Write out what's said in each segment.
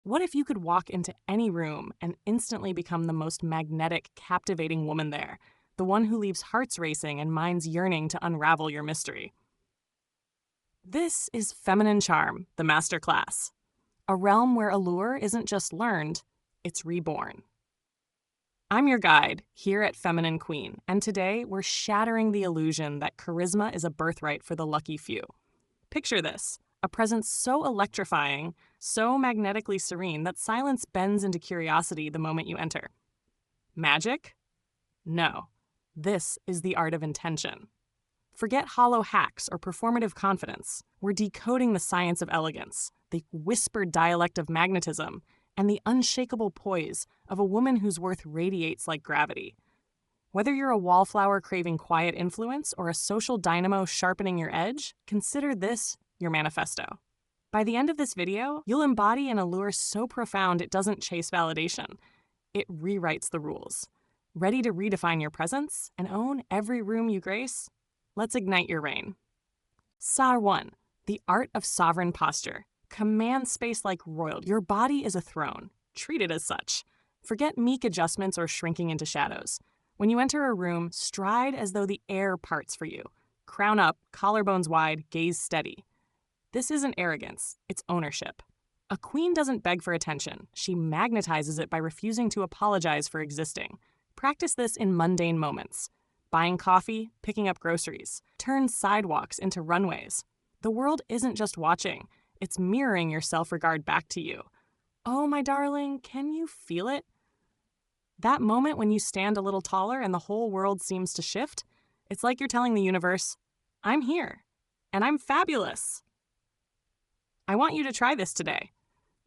What if you could walk into any room and instantly become the most magnetic, captivating woman there, the one who leaves hearts racing and minds yearning to unravel your mystery? This is Feminine Charm, the masterclass, a realm where allure isn't just learned, it's reborn. I'm your guide here at Feminine Queen, and today we're shattering the illusion that charisma is a birthright for the lucky few. Picture this, a presence so electrifying, so magnetically serene that silence bends into curiosity the moment you enter. Magic? No. This is the art of intention. Forget hollow hacks or performative confidence. We're decoding the science of elegance, the whispered dialect of magnetism, and the unshakable poise of a woman whose worth radiates like gravity. Whether you're a wallflower craving quiet influence or a social dynamo sharpening your edge, consider this your manifesto. By the end of this video, you'll embody an allure so profound it doesn't chase validation. It rewrites the rules. Ready to redefine your presence and own every room you grace? Let's ignite your reign. Sa 1, the art of sovereign posture. Command space like royalty. Your body is a throne. Treat it as such. Forget meek adjustments or shrinking into shadows. When you enter a room, stride as though the air parts for you. Crown up, collarbones wide, gaze steady. This isn't arrogance, it's ownership. A queen doesn't beg for attention. She magnetizes it by refusing to apologize for existing. Practice this in mundane moments. Buying coffee, picking up groceries. Turn sidewalks into runways. The world isn't just watching. It's mirroring your self-regard back to you. Oh, my darling, can you feel it? That moment when you stand a little taller and the whole world seems to shift, it's like you're telling the universe, I'm here, and I'm fabulous. I want you to try this today.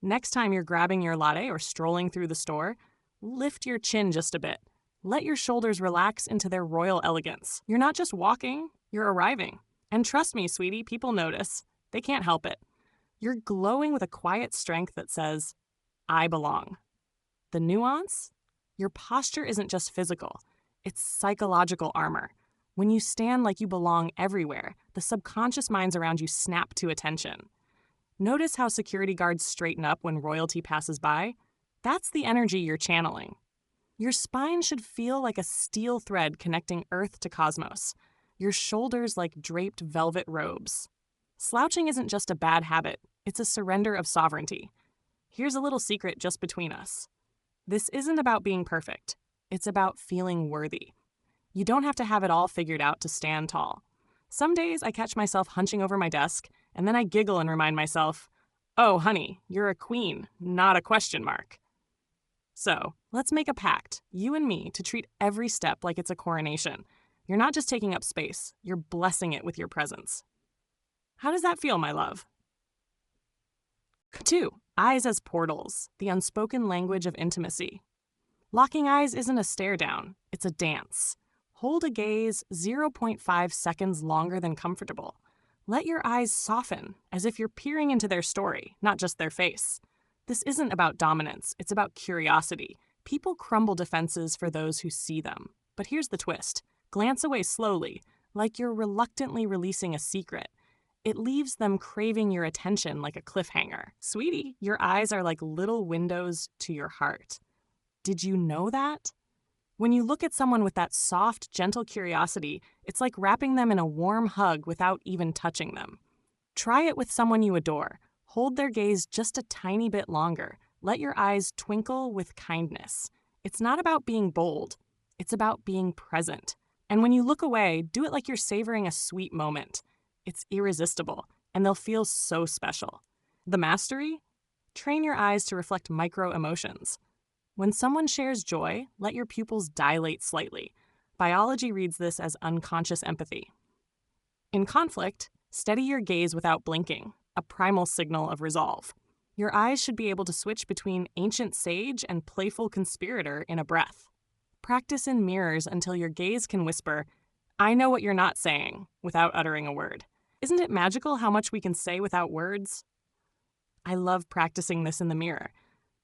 Next time you're grabbing your latte or strolling through the store, lift your chin just a bit. Let your shoulders relax into their royal elegance. You're not just walking, you're arriving. And trust me, sweetie, people notice. They can't help it. You're glowing with a quiet strength that says, I belong. The nuance? Your posture isn't just physical, it's psychological armor. When you stand like you belong everywhere, the subconscious minds around you snap to attention. Notice how security guards straighten up when royalty passes by? That's the energy you're channeling. Your spine should feel like a steel thread connecting Earth to cosmos. Your shoulders like draped velvet robes. Slouching isn't just a bad habit, it's a surrender of sovereignty. Here's a little secret just between us. This isn't about being perfect. It's about feeling worthy. You don't have to have it all figured out to stand tall. Some days I catch myself hunching over my desk, and then I giggle and remind myself, oh, honey, you're a queen, not a question mark. So, let's make a pact, you and me, to treat every step like it's a coronation. You're not just taking up space, you're blessing it with your presence. How does that feel, my love? 2. Eyes as portals, the unspoken language of intimacy. Locking eyes isn't a stare down, it's a dance. Hold a gaze 0.5 seconds longer than comfortable. Let your eyes soften, as if you're peering into their story, not just their face. This isn't about dominance, it's about curiosity. People crumble defenses for those who see them. But here's the twist. Glance away slowly, like you're reluctantly releasing a secret. It leaves them craving your attention like a cliffhanger. Sweetie, your eyes are like little windows to your heart. Did you know that? When you look at someone with that soft, gentle curiosity, it's like wrapping them in a warm hug without even touching them. Try it with someone you adore. Hold their gaze just a tiny bit longer. Let your eyes twinkle with kindness. It's not about being bold. It's about being present. And when you look away, do it like you're savoring a sweet moment. It's irresistible, and they'll feel so special. The mastery? Train your eyes to reflect micro-emotions. When someone shares joy, let your pupils dilate slightly. Biology reads this as unconscious empathy. In conflict, steady your gaze without blinking, a primal signal of resolve. Your eyes should be able to switch between ancient sage and playful conspirator in a breath. Practice in mirrors until your gaze can whisper, I know what you're not saying, without uttering a word. Isn't it magical how much we can say without words? I love practicing this in the mirror.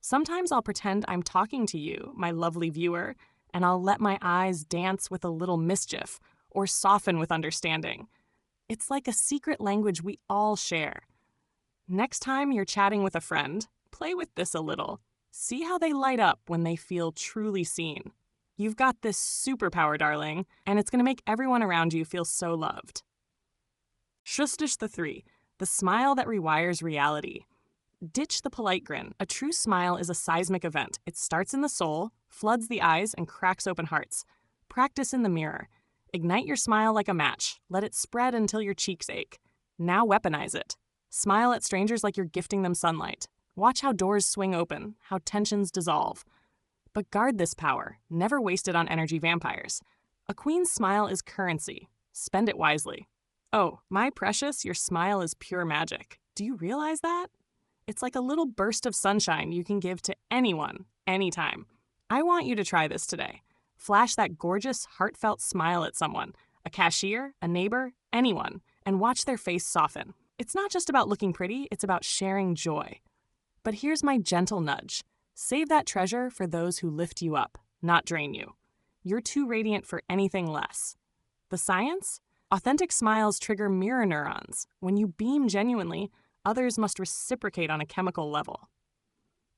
Sometimes I'll pretend I'm talking to you, my lovely viewer, and I'll let my eyes dance with a little mischief or soften with understanding. It's like a secret language we all share. Next time you're chatting with a friend, Play with this a little. See how they light up when they feel truly seen. You've got this superpower, darling, and it's going to make everyone around you feel so loved. Shustish the 3, the smile that rewires reality. Ditch the polite grin. A true smile is a seismic event. It starts in the soul, floods the eyes, and cracks open hearts. Practice in the mirror. Ignite your smile like a match. Let it spread until your cheeks ache. Now weaponize it. Smile at strangers like you're gifting them sunlight. Watch how doors swing open, how tensions dissolve. But guard this power. Never waste it on energy vampires. A queen's smile is currency. Spend it wisely. Oh, my precious, your smile is pure magic. Do you realize that? It's like a little burst of sunshine you can give to anyone, anytime. I want you to try this today. Flash that gorgeous, heartfelt smile at someone, a cashier, a neighbor, anyone, and watch their face soften. It's not just about looking pretty, it's about sharing joy. But here's my gentle nudge. Save that treasure for those who lift you up, not drain you. You're too radiant for anything less. The science? Authentic smiles trigger mirror neurons. When you beam genuinely, others must reciprocate on a chemical level.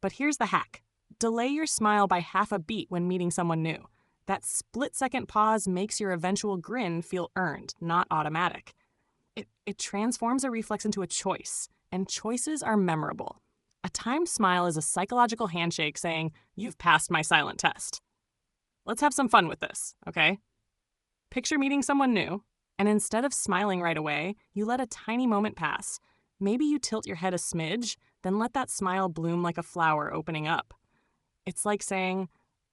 But here's the hack. Delay your smile by half a beat when meeting someone new. That split-second pause makes your eventual grin feel earned, not automatic. It transforms a reflex into a choice, and choices are memorable. A timed smile is a psychological handshake saying, "You've passed my silent test." Let's have some fun with this, okay? Picture meeting someone new, and instead of smiling right away, you let a tiny moment pass. Maybe you tilt your head a smidge, then let that smile bloom like a flower opening up. It's like saying,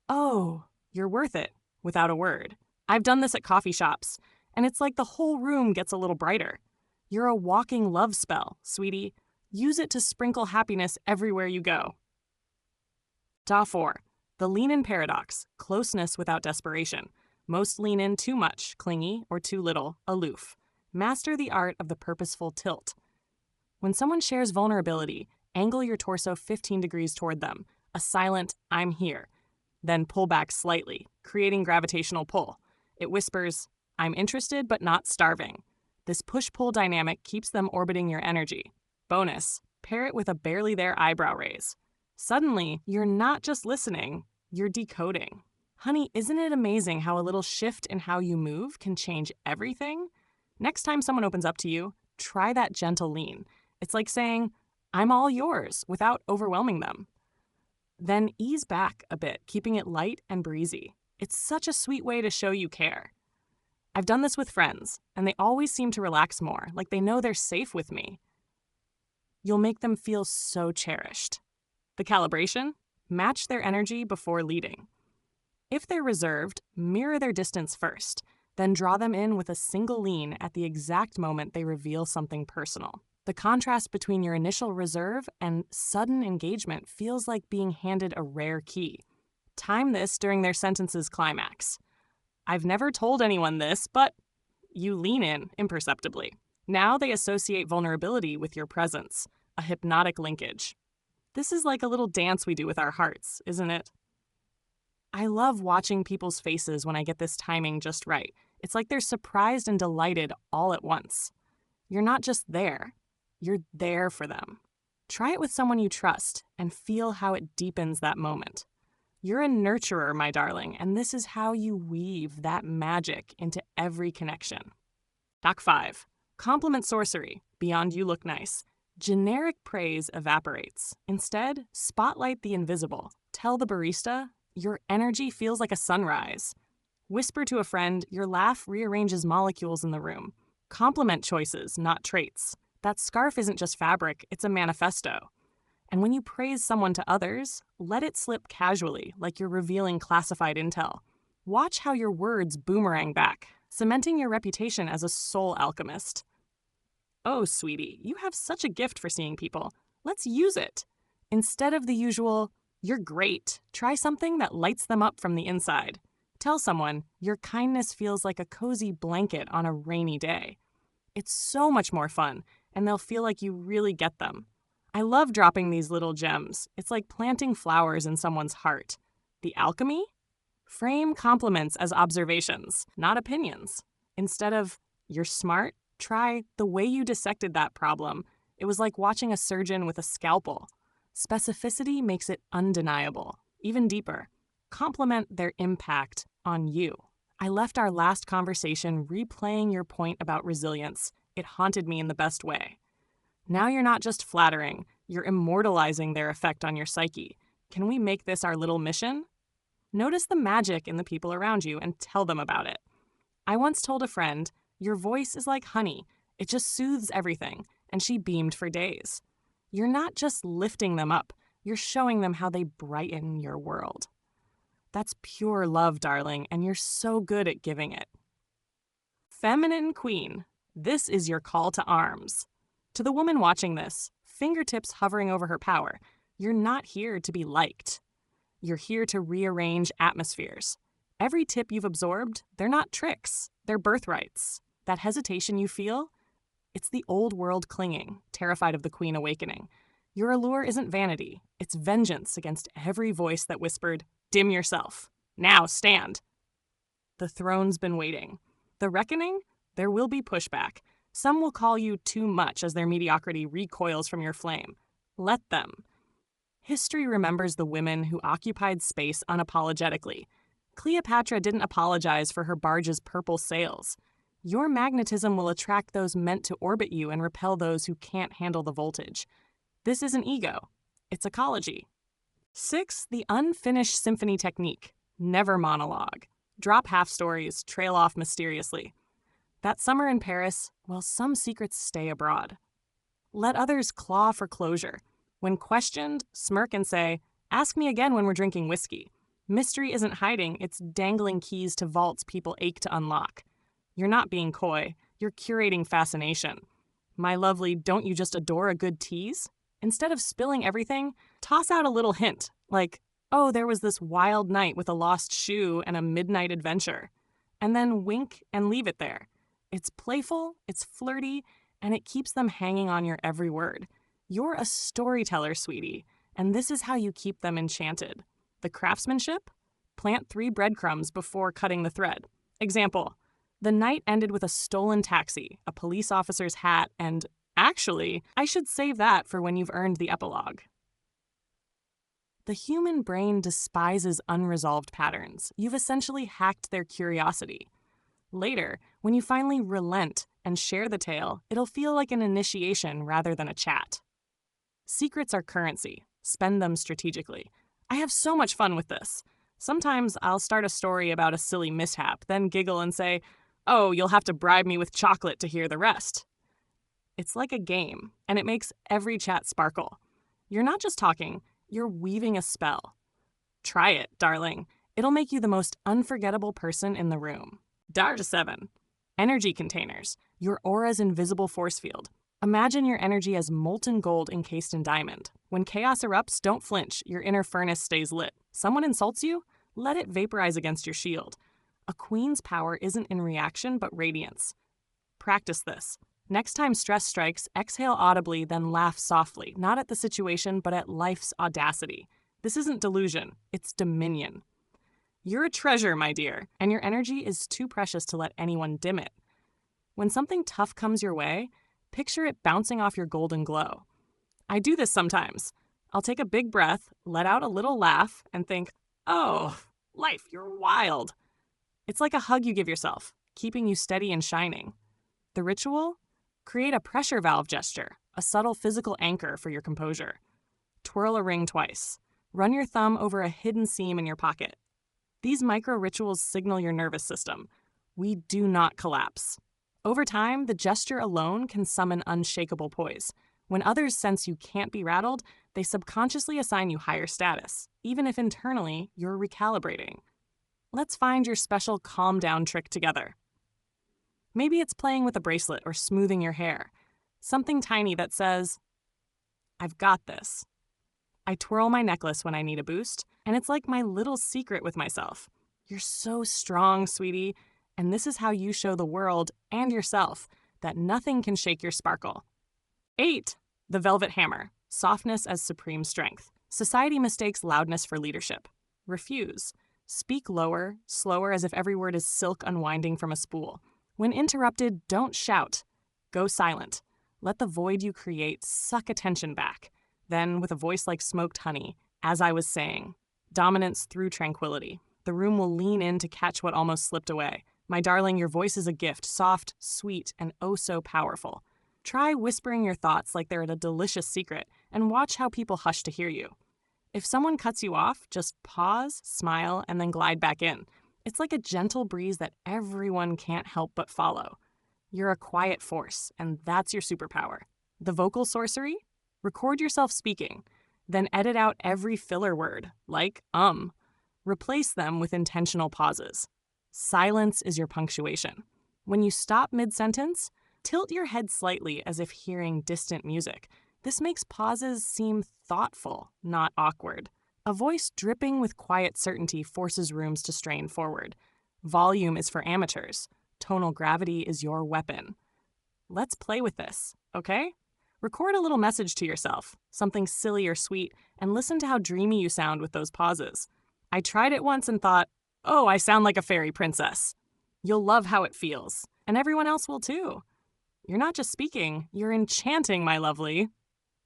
"Oh, you're worth it," without a word. I've done this at coffee shops, and it's like the whole room gets a little brighter. You're a walking love spell, sweetie. Use it to sprinkle happiness everywhere you go. Da 4. The lean-in paradox, closeness without desperation. Most lean in too much, clingy, or too little, aloof. Master the art of the purposeful tilt. When someone shares vulnerability, angle your torso 15 degrees toward them, a silent, "I'm here." Then pull back slightly, creating gravitational pull. It whispers, "I'm interested but not starving." This push-pull dynamic keeps them orbiting your energy. Bonus, pair it with a barely there eyebrow raise. Suddenly, you're not just listening, you're decoding. Honey, isn't it amazing how a little shift in how you move can change everything? Next time someone opens up to you, try that gentle lean. It's like saying, "I'm all yours," without overwhelming them. Then ease back a bit, keeping it light and breezy. It's such a sweet way to show you care. I've done this with friends, and they always seem to relax more, like they know they're safe with me. You'll make them feel so cherished. The calibration? Match their energy before leading. If they're reserved, mirror their distance first, then draw them in with a single lean at the exact moment they reveal something personal. The contrast between your initial reserve and sudden engagement feels like being handed a rare key. Time this during their sentence's climax. "I've never told anyone this, but..." You lean in imperceptibly. Now they associate vulnerability with your presence, a hypnotic linkage. This is like a little dance we do with our hearts, isn't it? I love watching people's faces when I get this timing just right. It's like they're surprised and delighted all at once. You're not just there. You're there for them. Try it with someone you trust and feel how it deepens that moment. You're a nurturer, my darling, and this is how you weave that magic into every connection. Doc 5. Compliment sorcery. Beyond you look nice. Generic praise evaporates. Instead, spotlight the invisible. Tell the barista, your energy feels like a sunrise. Whisper to a friend, your laugh rearranges molecules in the room. Compliment choices, not traits. That scarf isn't just fabric, it's a manifesto. And when you praise someone to others, let it slip casually, like you're revealing classified intel. Watch how your words boomerang back, cementing your reputation as a soul alchemist. "Oh, sweetie, you have such a gift for seeing people. Let's use it." Instead of the usual, "You're great," try something that lights them up from the inside. Tell someone, your kindness feels like a cozy blanket on a rainy day. It's so much more fun, and they'll feel like you really get them. I love dropping these little gems. It's like planting flowers in someone's heart. The alchemy? Frame compliments as observations, not opinions. Instead of, "You're smart," try, "The way you dissected that problem. It was like watching a surgeon with a scalpel." Specificity makes it undeniable, even deeper. Compliment their impact on you. I left our last conversation replaying your point about resilience. It haunted me in the best way. Now you're not just flattering, you're immortalizing their effect on your psyche. Can we make this our little mission? Notice the magic in the people around you and tell them about it. I once told a friend, "Your voice is like honey. It just soothes everything," and she beamed for days. You're not just lifting them up, you're showing them how they brighten your world. That's pure love, darling, and you're so good at giving it. Feminine Queen, this is your call to arms. To the woman watching this, fingertips hovering over her power, you're not here to be liked. You're here to rearrange atmospheres. Every tip you've absorbed, they're not tricks, they're birthrights. That hesitation you feel, it's the old world clinging, terrified of the queen awakening. Your allure isn't vanity, it's vengeance against every voice that whispered, "Dim yourself. Now stand." The throne's been waiting. The reckoning? There will be pushback. Some will call you too much as their mediocrity recoils from your flame. Let them. History remembers the women who occupied space unapologetically. Cleopatra didn't apologize for her barge's purple sails. Your magnetism will attract those meant to orbit you and repel those who can't handle the voltage. This isn't ego. It's ecology. 6. The unfinished symphony technique. Never monologue. Drop half stories, trail off mysteriously. That summer in Paris, well, some secrets stay abroad. Let others claw for closure. When questioned, smirk and say, "Ask me again when we're drinking whiskey." Mystery isn't hiding, it's dangling keys to vaults people ache to unlock. You're not being coy, you're curating fascination. My lovely, don't you just adore a good tease? Instead of spilling everything, toss out a little hint, like, "Oh, there was this wild night with a lost shoe and a midnight adventure." And then wink and leave it there. It's playful, it's flirty, and it keeps them hanging on your every word. You're a storyteller, sweetie, and this is how you keep them enchanted. The craftsmanship? Plant 3 breadcrumbs before cutting the thread. Example, the night ended with a stolen taxi, a police officer's hat, and actually, I should save that for when you've earned the epilogue. The human brain despises unresolved patterns. You've essentially hacked their curiosity. Later, when you finally relent and share the tale, it'll feel like an initiation rather than a chat. Secrets are currency. Spend them strategically. I have so much fun with this. Sometimes I'll start a story about a silly mishap, then giggle and say, "Oh, you'll have to bribe me with chocolate to hear the rest." It's like a game, and it makes every chat sparkle. You're not just talking, you're weaving a spell. Try it, darling. It'll make you the most unforgettable person in the room. Dar 7. Energy containers. Your aura's invisible force field. Imagine your energy as molten gold encased in diamond. When chaos erupts, don't flinch. Your inner furnace stays lit. Someone insults you? Let it vaporize against your shield. A queen's power isn't in reaction, but radiance. Practice this. Next time stress strikes, exhale audibly, then laugh softly, not at the situation, but at life's audacity. This isn't delusion, it's dominion. You're a treasure, my dear, and your energy is too precious to let anyone dim it. When something tough comes your way, picture it bouncing off your golden glow. I do this sometimes. I'll take a big breath, let out a little laugh, and think, "Oh, life, you're wild." It's like a hug you give yourself, keeping you steady and shining. The ritual? Create a pressure valve gesture, a subtle physical anchor for your composure. Twirl a ring twice. Run your thumb over a hidden seam in your pocket. These micro-rituals signal your nervous system. We do not collapse. Over time, the gesture alone can summon unshakable poise. When others sense you can't be rattled, they subconsciously assign you higher status, even if internally you're recalibrating. Let's find your special calm down trick together. Maybe it's playing with a bracelet or smoothing your hair. Something tiny that says, "I've got this." I twirl my necklace when I need a boost, and it's like my little secret with myself. You're so strong, sweetie, and this is how you show the world and yourself that nothing can shake your sparkle. 8. The velvet hammer. Softness as supreme strength. Society mistakes loudness for leadership. Refuse. Speak lower, slower, as if every word is silk unwinding from a spool. When interrupted, don't shout. Go silent. Let the void you create suck attention back. Then, with a voice like smoked honey, as I was saying, dominance through tranquility. The room will lean in to catch what almost slipped away. My darling, your voice is a gift, soft, sweet, and oh so powerful. Try whispering your thoughts like they're a delicious secret, and watch how people hush to hear you. If someone cuts you off, just pause, smile, and then glide back in. It's like a gentle breeze that everyone can't help but follow. You're a quiet force, and that's your superpower. The vocal sorcery? Record yourself speaking, then edit out every filler word, like Replace them with intentional pauses. Silence is your punctuation. When you stop mid-sentence, tilt your head slightly as if hearing distant music. This makes pauses seem thoughtful, not awkward. A voice dripping with quiet certainty forces rooms to strain forward. Volume is for amateurs. Tonal gravity is your weapon. Let's play with this, okay? Record a little message to yourself, something silly or sweet, and listen to how dreamy you sound with those pauses. I tried it once and thought, oh, I sound like a fairy princess. You'll love how it feels, and everyone else will too. You're not just speaking, you're enchanting, my lovely.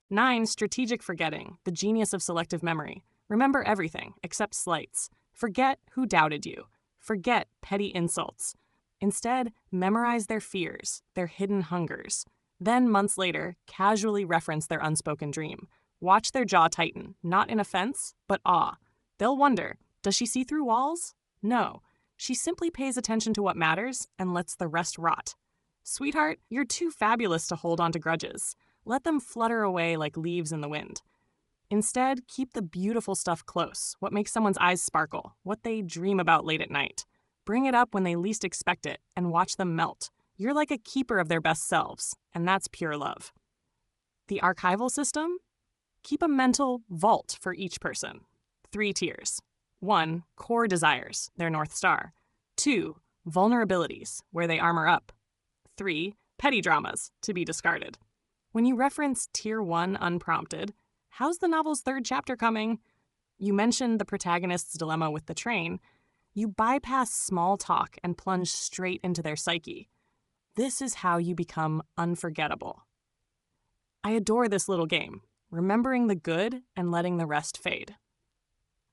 9. Strategic forgetting, the genius of selective memory. Remember everything, except slights. Forget who doubted you. Forget petty insults. Instead, memorize their fears, their hidden hungers. Then, months later, casually reference their unspoken dream. Watch their jaw tighten, not in offense, but awe. They'll wonder, does she see through walls? No. She simply pays attention to what matters and lets the rest rot. Sweetheart, you're too fabulous to hold on to grudges. Let them flutter away like leaves in the wind. Instead, keep the beautiful stuff close, what makes someone's eyes sparkle, what they dream about late at night. Bring it up when they least expect it and watch them melt. You're like a keeper of their best selves, and that's pure love. The archival system? Keep a mental vault for each person. 3 tiers. 1. Core desires, their North Star. 2. Vulnerabilities, where they armor up. 3. Petty dramas, to be discarded. When you reference Tier 1 unprompted, how's the novel's 3rd chapter coming? You mentioned the protagonist's dilemma with the train. You bypass small talk and plunge straight into their psyche. This is how you become unforgettable. I adore this little game, remembering the good and letting the rest fade.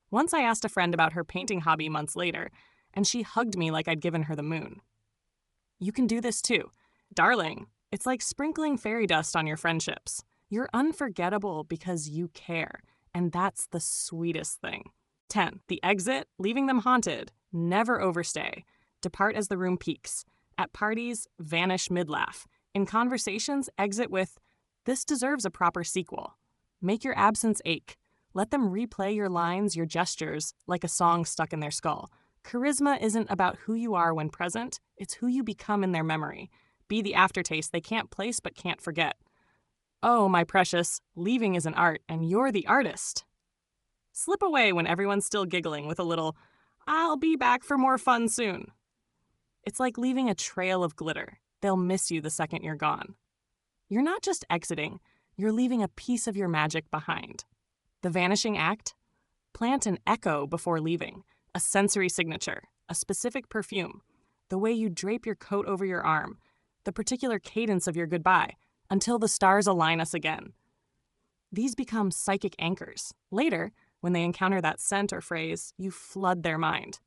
Once I asked a friend about her painting hobby months later, and she hugged me like I'd given her the moon. You can do this too. Darling, it's like sprinkling fairy dust on your friendships. You're unforgettable because you care, and that's the sweetest thing. 10. The exit, leaving them haunted. Never overstay. Depart as the room peaks. At parties, vanish mid-laugh. In conversations, exit with, this deserves a proper sequel. Make your absence ache. Let them replay your lines, your gestures, like a song stuck in their skull. Charisma isn't about who you are when present, it's who you become in their memory. Be the aftertaste they can't place but can't forget. Oh, my precious, leaving is an art, and you're the artist. Slip away when everyone's still giggling with a little, I'll be back for more fun soon. It's like leaving a trail of glitter. They'll miss you the second you're gone. You're not just exiting, you're leaving a piece of your magic behind. The vanishing act? Plant an echo before leaving, a sensory signature, a specific perfume, the way you drape your coat over your arm, the particular cadence of your goodbye, until the stars align us again. These become psychic anchors. Later, when they encounter that scent or phrase, you flood their mind.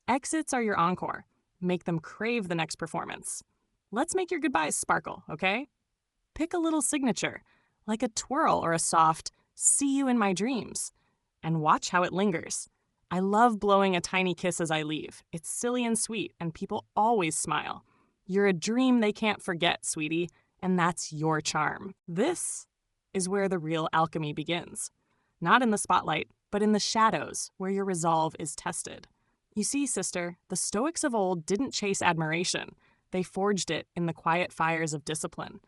Exits are your encore. Make them crave the next performance. Let's make your goodbyes sparkle, okay? Pick a little signature, like a twirl or a soft, see you in my dreams, and watch how it lingers. I love blowing a tiny kiss as I leave. It's silly and sweet, and people always smile. You're a dream they can't forget, sweetie, and that's your charm. This is where the real alchemy begins. Not in the spotlight, but in the shadows, where your resolve is tested. You see, sister, the Stoics of old didn't chase admiration. They forged it in the quiet fires of discipline.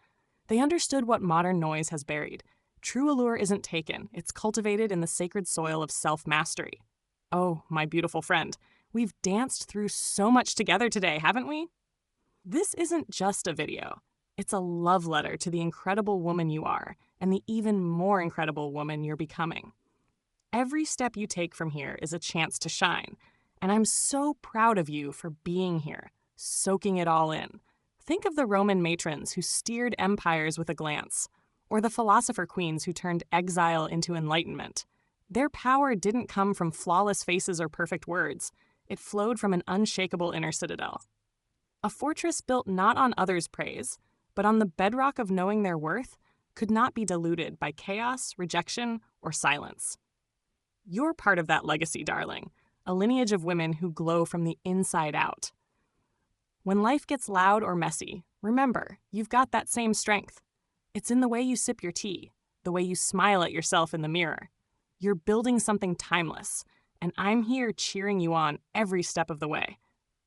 They understood what modern noise has buried. True allure isn't taken, it's cultivated in the sacred soil of self-mastery. Oh, my beautiful friend, we've danced through so much together today, haven't we? This isn't just a video. It's a love letter to the incredible woman you are and the even more incredible woman you're becoming. Every step you take from here is a chance to shine, and I'm so proud of you for being here, soaking it all in. Think of the Roman matrons who steered empires with a glance, or the philosopher queens who turned exile into enlightenment. Their power didn't come from flawless faces or perfect words. It flowed from an unshakable inner citadel. A fortress built not on others' praise, but on the bedrock of knowing their worth, could not be diluted by chaos, rejection, or silence. You're part of that legacy, darling, a lineage of women who glow from the inside out. When life gets loud or messy, remember, you've got that same strength. It's in the way you sip your tea, the way you smile at yourself in the mirror. You're building something timeless, and I'm here cheering you on every step of the way.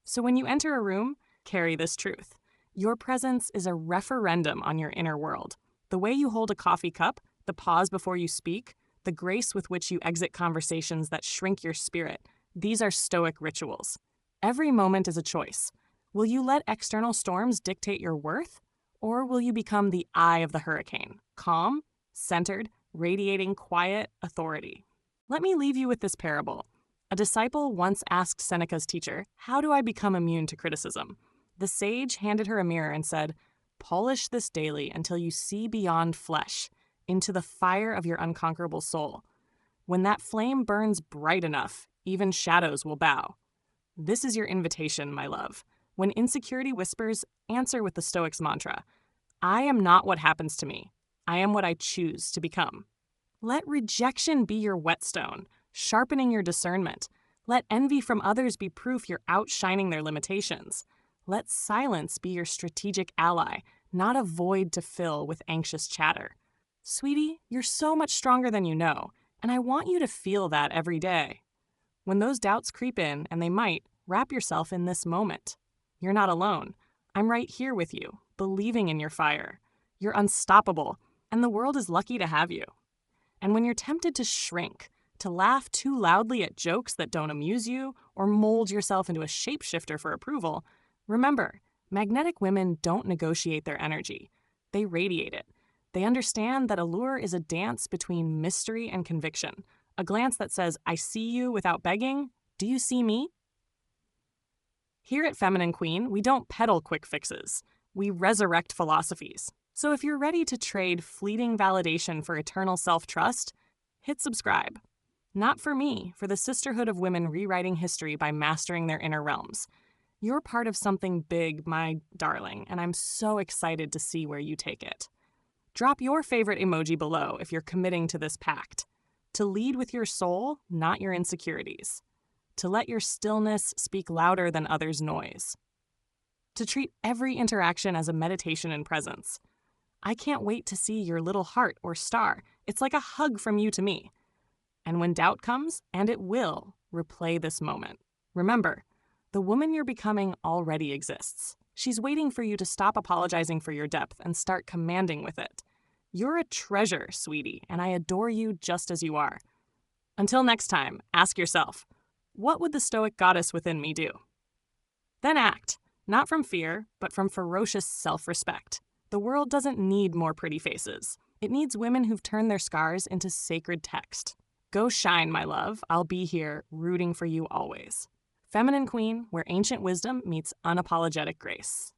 So when you enter a room, carry this truth. Your presence is a referendum on your inner world. The way you hold a coffee cup, the pause before you speak, the grace with which you exit conversations that shrink your spirit, these are Stoic rituals. Every moment is a choice. Will you let external storms dictate your worth? Or will you become the eye of the hurricane, calm, centered, radiating quiet authority? Let me leave you with this parable. A disciple once asked Seneca's teacher, "How do I become immune to criticism?" The sage handed her a mirror and said, "Polish this daily until you see beyond flesh, into the fire of your unconquerable soul. When that flame burns bright enough, even shadows will bow." This is your invitation, my love. When insecurity whispers, answer with the Stoics' mantra, "I am not what happens to me. I am what I choose to become." Let rejection be your whetstone, sharpening your discernment. Let envy from others be proof you're outshining their limitations. Let silence be your strategic ally, not a void to fill with anxious chatter. Sweetie, you're so much stronger than you know, and I want you to feel that every day. When those doubts creep in, and they might, wrap yourself in this moment. You're not alone. I'm right here with you, believing in your fire. You're unstoppable, and the world is lucky to have you. And when you're tempted to shrink, to laugh too loudly at jokes that don't amuse you, or mold yourself into a shapeshifter for approval, remember, magnetic women don't negotiate their energy. They radiate it. They understand that Allure is a dance between mystery and conviction, a glance that says, "I see you," without begging, "Do you see me?" Here at Feminine Queen, we don't peddle quick fixes. We resurrect philosophies. So if you're ready to trade fleeting validation for eternal self-trust, hit subscribe. Not for me, for the sisterhood of women rewriting history by mastering their inner realms. You're part of something big, my darling, and I'm so excited to see where you take it. Drop your favorite emoji below if you're committing to this pact. To lead with your soul, not your insecurities. To let your stillness speak louder than others' noise. To treat every interaction as a meditation in presence. I can't wait to see your little heart or star. It's like a hug from you to me. And when doubt comes, and it will, replay this moment. Remember, the woman you're becoming already exists. She's waiting for you to stop apologizing for your depth and start commanding with it. You're a treasure, sweetie, and I adore you just as you are. Until next time, ask yourself, what would the Stoic goddess within me do? Then act, not from fear, but from ferocious self-respect. The world doesn't need more pretty faces. It needs women who've turned their scars into sacred text. Go shine, my love. I'll be here, rooting for you always. Feminine Queen, where ancient wisdom meets unapologetic grace.